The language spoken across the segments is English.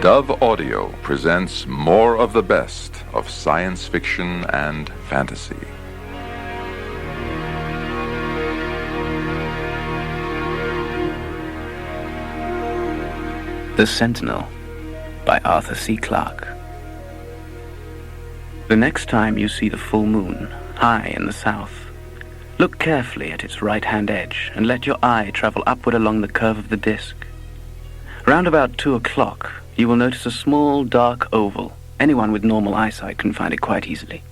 Dove Audio presents more of the best of science fiction and fantasy. The Sentinel by Arthur C. Clarke. The next time you see the full moon, high in the south, look carefully at its right-hand edge and let your eye travel upward along the curve of the disk. Round about 2 o'clock, you will notice a small, dark oval. Anyone with normal eyesight can find it quite easily.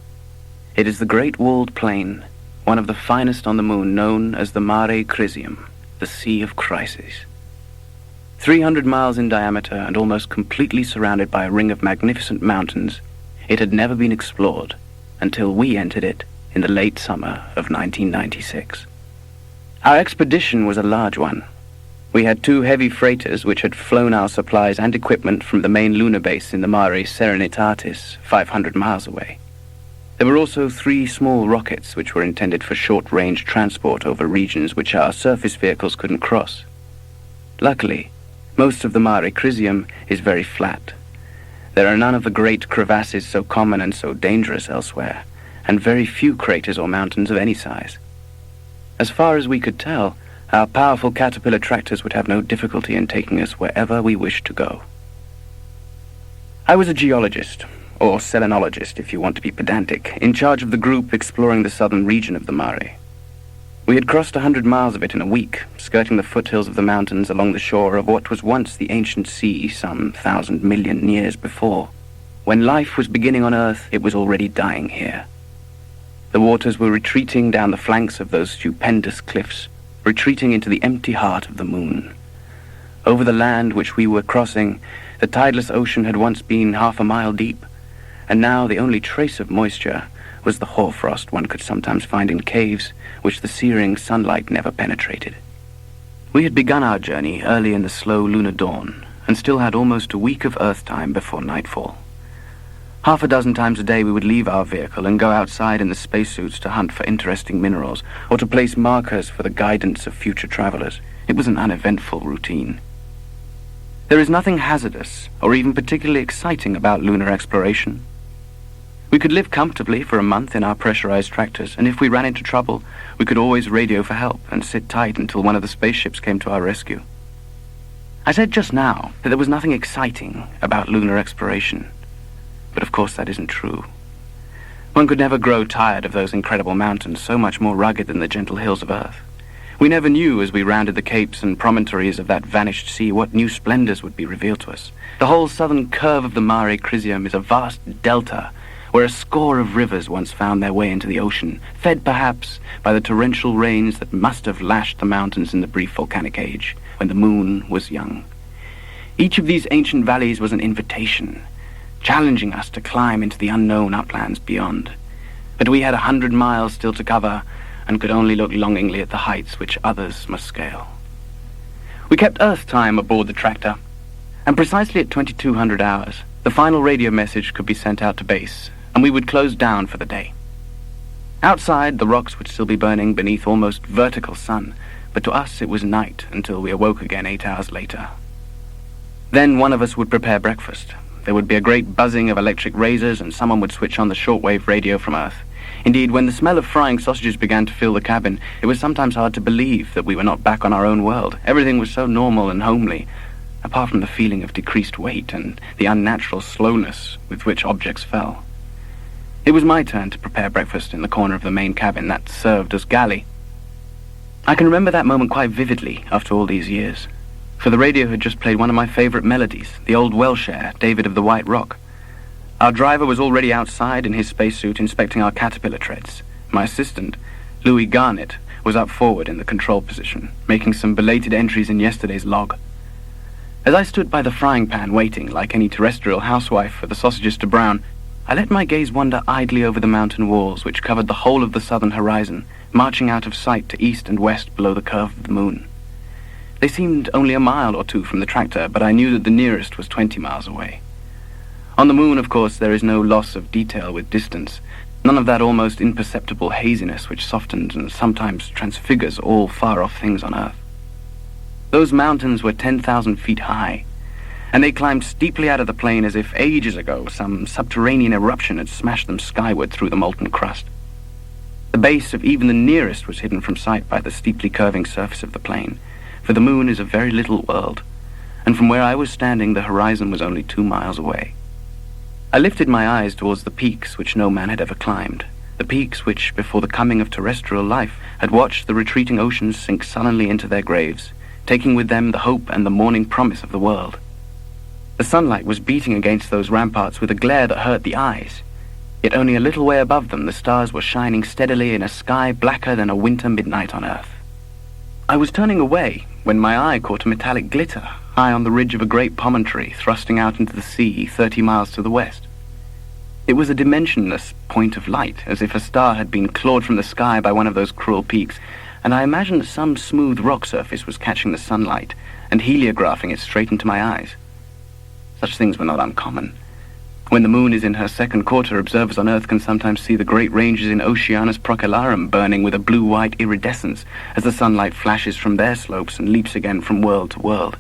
It is the Great Walled Plain, one of the finest on the moon, known as the Mare Crisium, the Sea of Crises. 300 miles in diameter and almost completely surrounded by a ring of magnificent mountains, it had never been explored until we entered it in the late summer of 1996. Our expedition was a large one. We had 2 heavy freighters which had flown our supplies and equipment from the main lunar base in the Mare Serenitatis, 500 miles away. There were also 3 small rockets which were intended for short-range transport over regions which our surface vehicles couldn't cross. Luckily, most of the Mare Crisium is very flat. There are none of the great crevasses so common and so dangerous elsewhere, and very few craters or mountains of any size. As far as we could tell, our powerful caterpillar tractors would have no difficulty in taking us wherever we wished to go. I was a geologist, or selenologist if you want to be pedantic, in charge of the group exploring the southern region of the Mare. We had crossed 100 miles of it in a week, skirting the foothills of the mountains along the shore of what was once the ancient sea some 1,000 million years before. When life was beginning on Earth, it was already dying here. The waters were retreating down the flanks of those stupendous cliffs, retreating into the empty heart of the moon. Over the land which we were crossing, the tideless ocean had once been 1/2 mile deep, and now the only trace of moisture was the hoarfrost one could sometimes find in caves which the searing sunlight never penetrated. We had begun our journey early in the slow lunar dawn, and still had almost a week of Earth time before nightfall. 6 times a day we would leave our vehicle and go outside in the spacesuits to hunt for interesting minerals, or to place markers for the guidance of future travelers. It was an uneventful routine. There is nothing hazardous, or even particularly exciting about lunar exploration. We could live comfortably for a month in our pressurized tractors, and if we ran into trouble, we could always radio for help and sit tight until one of the spaceships came to our rescue. I said just now that there was nothing exciting about lunar exploration. But of course that isn't true. One could never grow tired of those incredible mountains, so much more rugged than the gentle hills of Earth. We never knew as we rounded the capes and promontories of that vanished sea what new splendors would be revealed to us. The whole southern curve of the Mare Crisium is a vast delta where a score of rivers once found their way into the ocean, fed perhaps by the torrential rains that must have lashed the mountains in the brief volcanic age when the moon was young. Each of these ancient valleys was an invitation, challenging us to climb into the unknown uplands beyond. But we had 100 miles still to cover, and could only look longingly at the heights which others must scale. We kept Earth time aboard the tractor, and precisely at 2200 hours, the final radio message could be sent out to base, and we would close down for the day. Outside, the rocks would still be burning beneath almost vertical sun, but to us it was night until we awoke again 8 hours later. Then one of us would prepare breakfast. There would be a great buzzing of electric razors, and someone would switch on the shortwave radio from Earth. Indeed, when the smell of frying sausages began to fill the cabin, it was sometimes hard to believe that we were not back on our own world. Everything was so normal and homely, apart from the feeling of decreased weight and the unnatural slowness with which objects fell. It was my turn to prepare breakfast in the corner of the main cabin that served as galley. I can remember that moment quite vividly after all these years, for the radio had just played one of my favorite melodies, the old Welsh air, David of the White Rock. Our driver was already outside in his spacesuit inspecting our caterpillar treads. My assistant, Louis Garnett, was up forward in the control position, making some belated entries in yesterday's log. As I stood by the frying pan waiting, like any terrestrial housewife, for the sausages to brown, I let my gaze wander idly over the mountain walls which covered the whole of the southern horizon, marching out of sight to east and west below the curve of the moon. They seemed only a mile or 2 from the tractor, but I knew that the nearest was 20 miles away. On the moon, of course, there is no loss of detail with distance, none of that almost imperceptible haziness which softens and sometimes transfigures all far-off things on Earth. Those mountains were 10,000 feet high, and they climbed steeply out of the plain as if ages ago some subterranean eruption had smashed them skyward through the molten crust. The base of even the nearest was hidden from sight by the steeply curving surface of the plain, for the moon is a very little world, and from where I was standing the horizon was only 2 miles away. I lifted my eyes towards the peaks which no man had ever climbed, the peaks which, before the coming of terrestrial life, had watched the retreating oceans sink sullenly into their graves, taking with them the hope and the morning promise of the world. The sunlight was beating against those ramparts with a glare that hurt the eyes, yet only a little way above them the stars were shining steadily in a sky blacker than a winter midnight on Earth. I was turning away when my eye caught a metallic glitter high on the ridge of a great promontory thrusting out into the sea 30 miles to the west. It was a dimensionless point of light, as if a star had been clawed from the sky by one of those cruel peaks, and I imagined that some smooth rock surface was catching the sunlight and heliographing it straight into my eyes. Such things were not uncommon. When the moon is in her second quarter, observers on Earth can sometimes see the great ranges in Oceanus Procellarum burning with a blue-white iridescence as the sunlight flashes from their slopes and leaps again from world to world.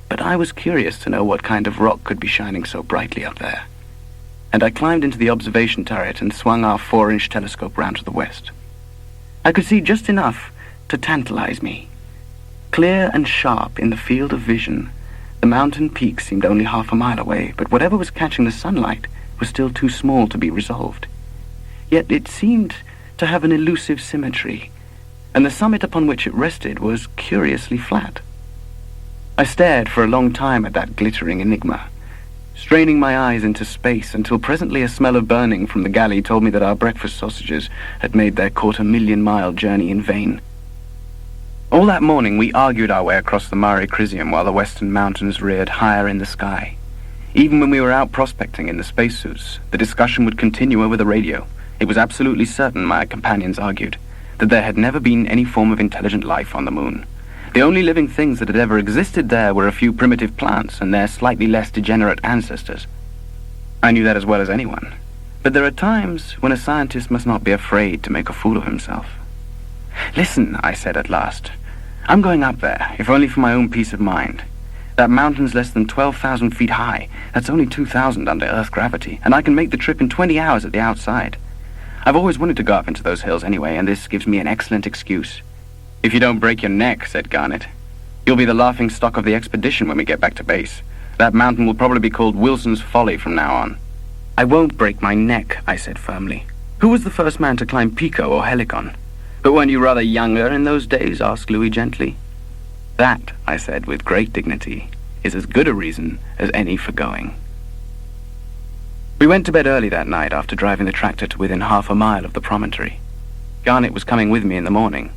But I was curious to know what kind of rock could be shining so brightly up there, and I climbed into the observation turret and swung our 4-inch telescope round to the west. I could see just enough to tantalize me. Clear and sharp in the field of vision, the mountain peaks seemed only half a mile away, but whatever was catching the sunlight was still too small to be resolved. Yet it seemed to have an elusive symmetry, and the summit upon which it rested was curiously flat. I stared for a long time at that glittering enigma, straining my eyes into space until presently a smell of burning from the galley told me that our breakfast sausages had made their 250,000-mile journey in vain. All that morning we argued our way across the Mare Crisium while the western mountains reared higher in the sky. Even when we were out prospecting in the spacesuits, the discussion would continue over the radio. It was absolutely certain, my companions argued, that there had never been any form of intelligent life on the moon. The only living things that had ever existed there were a few primitive plants and their slightly less degenerate ancestors. I knew that as well as anyone. But there are times when a scientist must not be afraid to make a fool of himself. "Listen," I said at last. "I'm going up there, if only for my own peace of mind. That mountain's less than 12,000 feet high. That's only 2,000 under Earth gravity, and I can make the trip in 20 hours at the outside. I've always wanted to go up into those hills anyway, and this gives me an excellent excuse." "If you don't break your neck," said Garnet, "you'll be the laughing stock of the expedition when we get back to base. That mountain will probably be called Wilson's Folly from now on." "I won't break my neck," I said firmly. "Who was the first man to climb Pico or Helicon?" "But weren't you rather younger in those days?" asked Louis gently. "That," I said with great dignity, "is as good a reason as any for going." We went to bed early that night after driving the tractor to within half a mile of the promontory. Garnet was coming with me in the morning.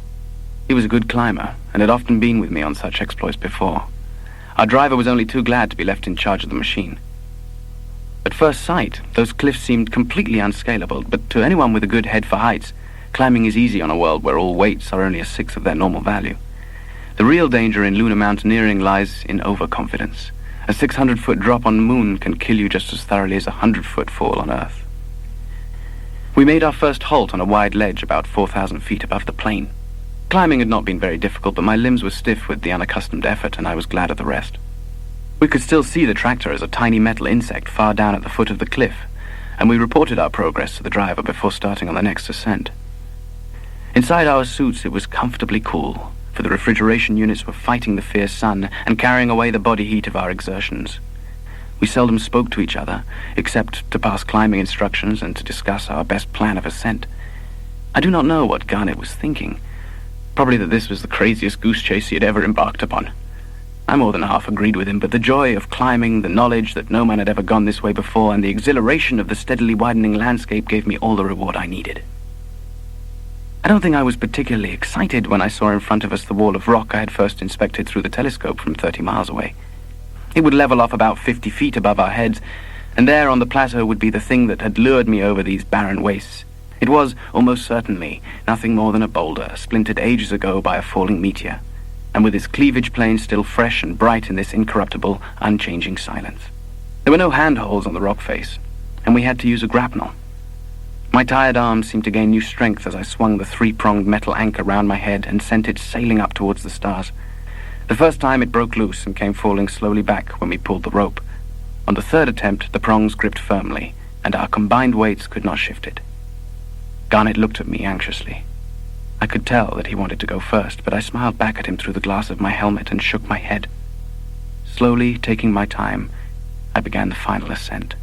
He was a good climber, and had often been with me on such exploits before. Our driver was only too glad to be left in charge of the machine. At first sight, those cliffs seemed completely unscalable, but to anyone with a good head for heights, climbing is easy on a world where all weights are only a sixth of their normal value. The real danger in lunar mountaineering lies in overconfidence. A 600-foot drop on the moon can kill you just as thoroughly as a 100-foot fall on Earth. We made our first halt on a wide ledge about 4,000 feet above the plain. Climbing had not been very difficult, but my limbs were stiff with the unaccustomed effort, and I was glad of the rest. We could still see the tractor as a tiny metal insect far down at the foot of the cliff, and we reported our progress to the driver before starting on the next ascent. Inside our suits it was comfortably cool, for the refrigeration units were fighting the fierce sun and carrying away the body heat of our exertions. We seldom spoke to each other, except to pass climbing instructions and to discuss our best plan of ascent. I do not know what Garnet was thinking. Probably that this was the craziest goose chase he had ever embarked upon. I more than half agreed with him, but the joy of climbing, the knowledge that no man had ever gone this way before, and the exhilaration of the steadily widening landscape gave me all the reward I needed. I don't think I was particularly excited when I saw in front of us the wall of rock I had first inspected through the telescope from 30 miles away. It would level off about 50 feet above our heads, and there on the plateau would be the thing that had lured me over these barren wastes. It was, almost certainly, nothing more than a boulder, splintered ages ago by a falling meteor, and with its cleavage plane still fresh and bright in this incorruptible, unchanging silence. There were no handholds on the rock face, and we had to use a grapnel. My tired arms seemed to gain new strength as I swung the 3-pronged metal anchor round my head and sent it sailing up towards the stars. The first time it broke loose and came falling slowly back when we pulled the rope. On the third attempt, the prongs gripped firmly, and our combined weights could not shift it. Garnet looked at me anxiously. I could tell that he wanted to go first, but I smiled back at him through the glass of my helmet and shook my head. Slowly, taking my time, I began the final ascent.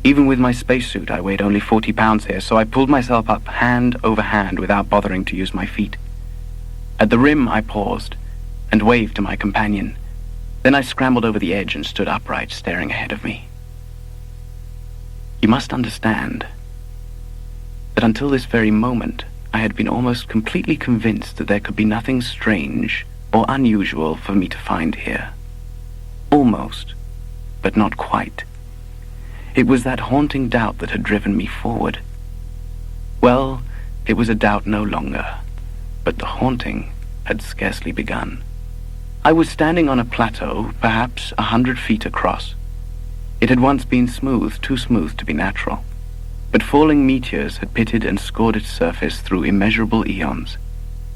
Even with my spacesuit, I weighed only 40 pounds here, so I pulled myself up hand over hand without bothering to use my feet. At the rim, I paused and waved to my companion. Then I scrambled over the edge and stood upright, staring ahead of me. You must understand that until this very moment, I had been almost completely convinced that there could be nothing strange or unusual for me to find here. Almost, but not quite. It was that haunting doubt that had driven me forward. Well, it was a doubt no longer, but the haunting had scarcely begun. I was standing on a plateau, perhaps 100 feet across. It had once been smooth, too smooth to be natural, but falling meteors had pitted and scored its surface through immeasurable eons.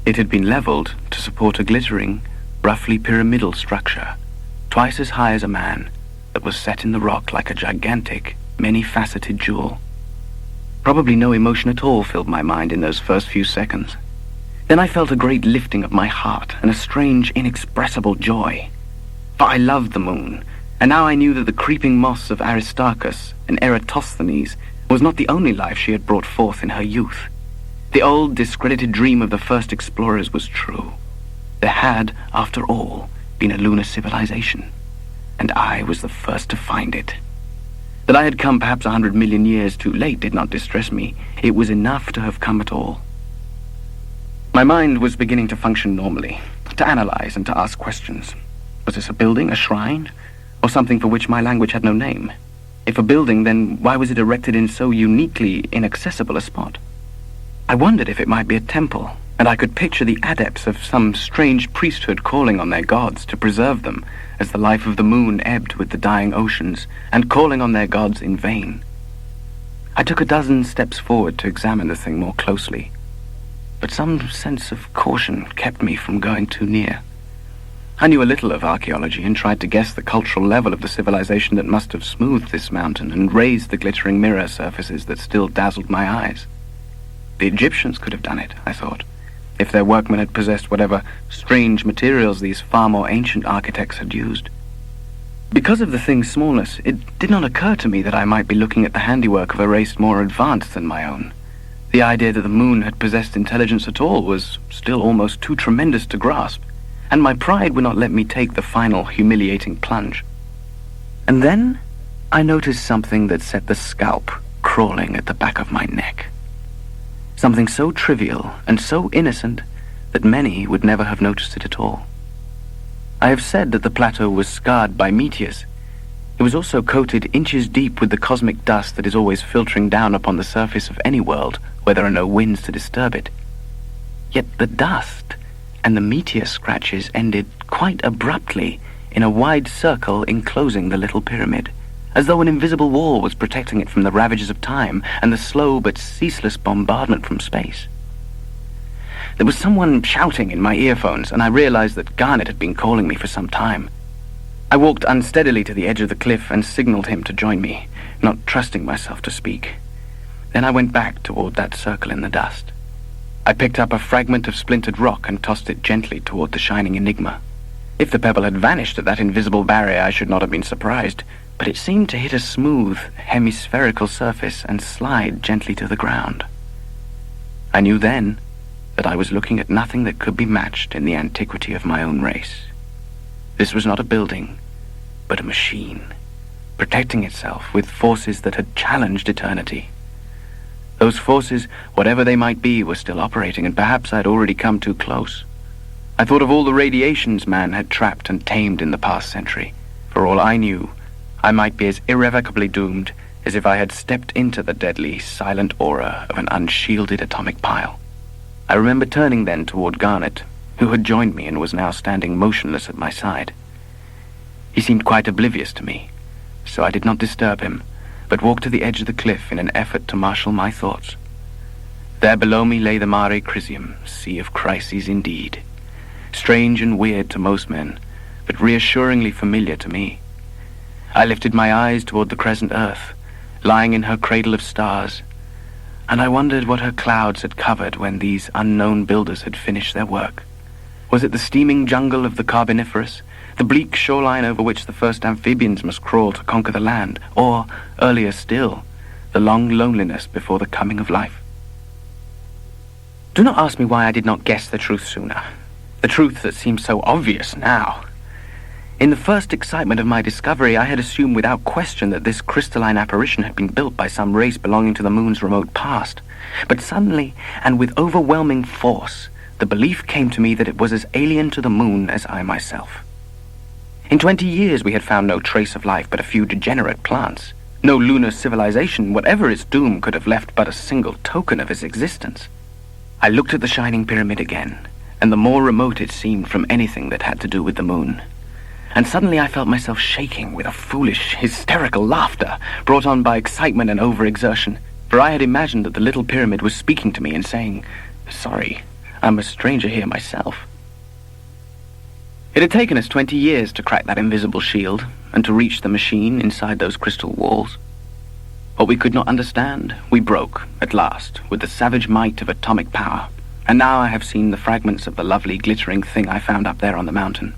It had been leveled to support a glittering, roughly pyramidal structure, twice as high as a man, that was set in the rock like a gigantic, many-faceted jewel. Probably no emotion at all filled my mind in those first few seconds. Then I felt a great lifting of my heart and a strange, inexpressible joy. For I loved the moon, and now I knew that the creeping moss of Aristarchus and Eratosthenes was not the only life she had brought forth in her youth. The old, discredited dream of the first explorers was true. There had, after all, been a lunar civilization, and I was the first to find it. That I had come perhaps 100 million years too late did not distress me. It was enough to have come at all. My mind was beginning to function normally, to analyze and to ask questions. Was this a building, a shrine, or something for which my language had no name? If a building, then why was it erected in so uniquely inaccessible a spot? I wondered if it might be a temple, and I could picture the adepts of some strange priesthood calling on their gods to preserve them as the life of the moon ebbed with the dying oceans, and calling on their gods in vain. I took a dozen steps forward to examine the thing more closely, but some sense of caution kept me from going too near. I knew a little of archaeology and tried to guess the cultural level of the civilization that must have smoothed this mountain and raised the glittering mirror surfaces that still dazzled my eyes. The Egyptians could have done it, I thought, if their workmen had possessed whatever strange materials these far more ancient architects had used. Because of the thing's smallness, it did not occur to me that I might be looking at the handiwork of a race more advanced than my own. The idea that the moon had possessed intelligence at all was still almost too tremendous to grasp, and my pride would not let me take the final humiliating plunge. And then I noticed something that set the scalp crawling at the back of my neck. Something so trivial and so innocent that many would never have noticed it at all. I have said that the plateau was scarred by meteors. It was also coated inches deep with the cosmic dust that is always filtering down upon the surface of any world where there are no winds to disturb it. Yet the dust and the meteor scratches ended quite abruptly in a wide circle enclosing the little pyramid, as though an invisible wall was protecting it from the ravages of time and the slow but ceaseless bombardment from space. There was someone shouting in my earphones, and I realized that Garnet had been calling me for some time. I walked unsteadily to the edge of the cliff and signaled him to join me, not trusting myself to speak. Then I went back toward that circle in the dust. I picked up a fragment of splintered rock and tossed it gently toward the shining enigma. If the pebble had vanished at that invisible barrier, I should not have been surprised, but it seemed to hit a smooth, hemispherical surface and slide gently to the ground. I knew then that I was looking at nothing that could be matched in the antiquity of my own race. This was not a building, but a machine, protecting itself with forces that had challenged eternity. Those forces, whatever they might be, were still operating, and perhaps I had already come too close. I thought of all the radiations man had trapped and tamed in the past century. For all I knew, I might be as irrevocably doomed as if I had stepped into the deadly, silent aura of an unshielded atomic pile. I remember turning then toward Garnet, who had joined me and was now standing motionless at my side. He seemed quite oblivious to me, so I did not disturb him, but walked to the edge of the cliff in an effort to marshal my thoughts. There below me lay the Mare Crisium, sea of crises indeed. strange and weird to most men, but reassuringly familiar to me. I lifted my eyes toward the crescent Earth, lying in her cradle of stars, and I wondered what her clouds had covered when these unknown builders had finished their work. Was it the steaming jungle of the Carboniferous, the bleak shoreline over which the first amphibians must crawl to conquer the land, or, earlier still, the long loneliness before the coming of life? Do not ask me why I did not guess the truth sooner, the truth that seems so obvious now. In the first excitement of my discovery, I had assumed without question that this crystalline apparition had been built by some race belonging to the moon's remote past. But suddenly, and with overwhelming force, the belief came to me that it was as alien to the moon as I myself. In 20 years we had found no trace of life but a few degenerate plants. No lunar civilization, whatever its doom, could have left but a single token of its existence. I looked at the shining pyramid again, and the more remote it seemed from anything that had to do with the moon. And suddenly I felt myself shaking with a foolish, hysterical laughter brought on by excitement and overexertion, for I had imagined that the little pyramid was speaking to me and saying, "Sorry, I'm a stranger here myself." It had taken us 20 years to crack that invisible shield and to reach the machine inside those crystal walls. What we could not understand, we broke, at last, with the savage might of atomic power, and now I have seen the fragments of the lovely glittering thing I found up there on the mountain.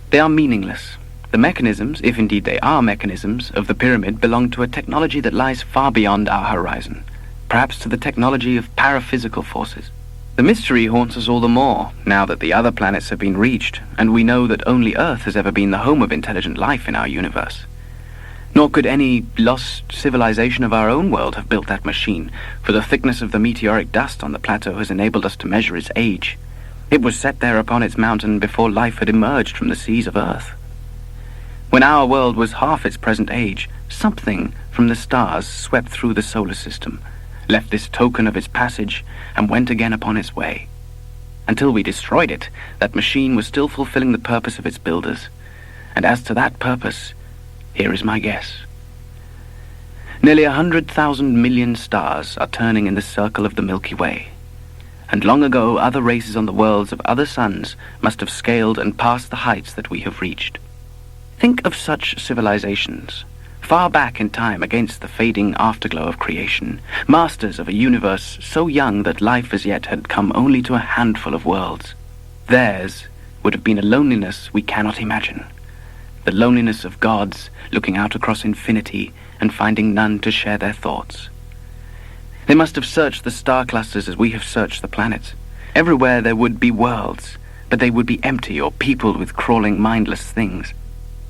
They are meaningless. The mechanisms, if indeed they are mechanisms, of the pyramid belong to a technology that lies far beyond our horizon, perhaps to the technology of paraphysical forces. The mystery haunts us all the more, now that the other planets have been reached, and we know that only Earth has ever been the home of intelligent life in our universe. Nor could any lost civilization of our own world have built that machine, for the thickness of the meteoric dust on the plateau has enabled us to measure its age. It was set there upon its mountain before life had emerged from the seas of Earth. When our world was half its present age, something from the stars swept through the solar system, left this token of its passage, and went again upon its way. Until we destroyed it, that machine was still fulfilling the purpose of its builders. And as to that purpose, here is my guess. Nearly 100,000 million stars are turning in the circle of the Milky Way. And long ago other races on the worlds of other suns must have scaled and passed the heights that we have reached. Think of such civilizations, far back in time against the fading afterglow of creation, masters of a universe so young that life as yet had come only to a handful of worlds. Theirs would have been a loneliness we cannot imagine, the loneliness of gods looking out across infinity and finding none to share their thoughts. They must have searched the star clusters as we have searched the planets. Everywhere there would be worlds, but they would be empty or peopled with crawling, mindless things.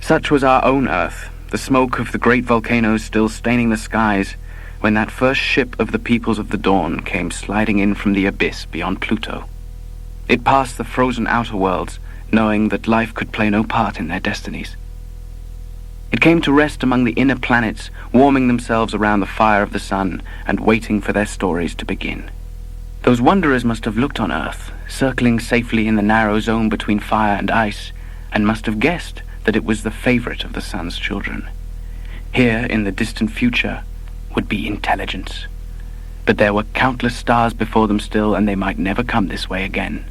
Such was our own Earth, the smoke of the great volcanoes still staining the skies, when that first ship of the peoples of the dawn came sliding in from the abyss beyond Pluto. It passed the frozen outer worlds, knowing that life could play no part in their destinies. It came to rest among the inner planets, warming themselves around the fire of the sun and waiting for their stories to begin. Those wanderers must have looked on Earth, circling safely in the narrow zone between fire and ice, and must have guessed that it was the favorite of the sun's children. Here, in the distant future, would be intelligence. But there were countless stars before them still, and they might never come this way again.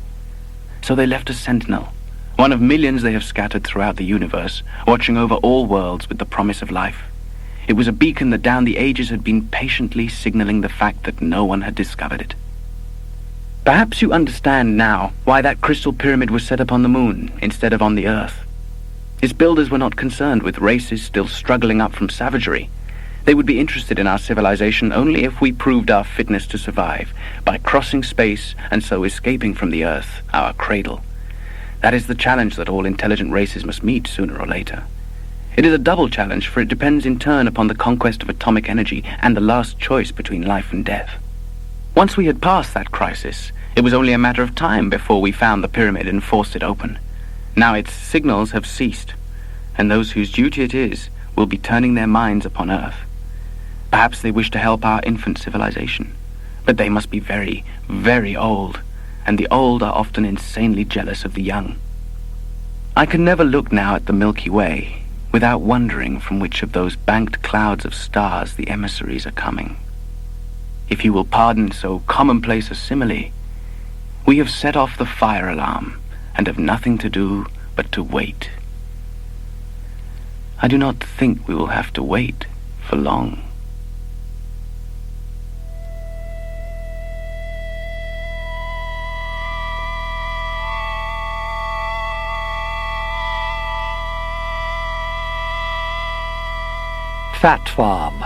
So they left a sentinel, one of millions they have scattered throughout the universe, watching over all worlds with the promise of life. It was a beacon that down the ages had been patiently signaling the fact that no one had discovered it. Perhaps you understand now why that crystal pyramid was set upon the moon instead of on the Earth. Its builders were not concerned with races still struggling up from savagery. They would be interested in our civilization only if we proved our fitness to survive by crossing space and so escaping from the Earth, our cradle. That is the challenge that all intelligent races must meet sooner or later. It is a double challenge, for it depends in turn upon the conquest of atomic energy and the last choice between life and death. Once we had passed that crisis, it was only a matter of time before we found the pyramid and forced it open. Now its signals have ceased, and those whose duty it is will be turning their minds upon Earth. Perhaps they wish to help our infant civilization, but they must be very, very old, and the old are often insanely jealous of the young. I can never look now at the Milky Way without wondering from which of those banked clouds of stars the emissaries are coming. If you will pardon so commonplace a simile, we have set off the fire alarm, and have nothing to do but to wait. I do not think we will have to wait for long. Fat Farm.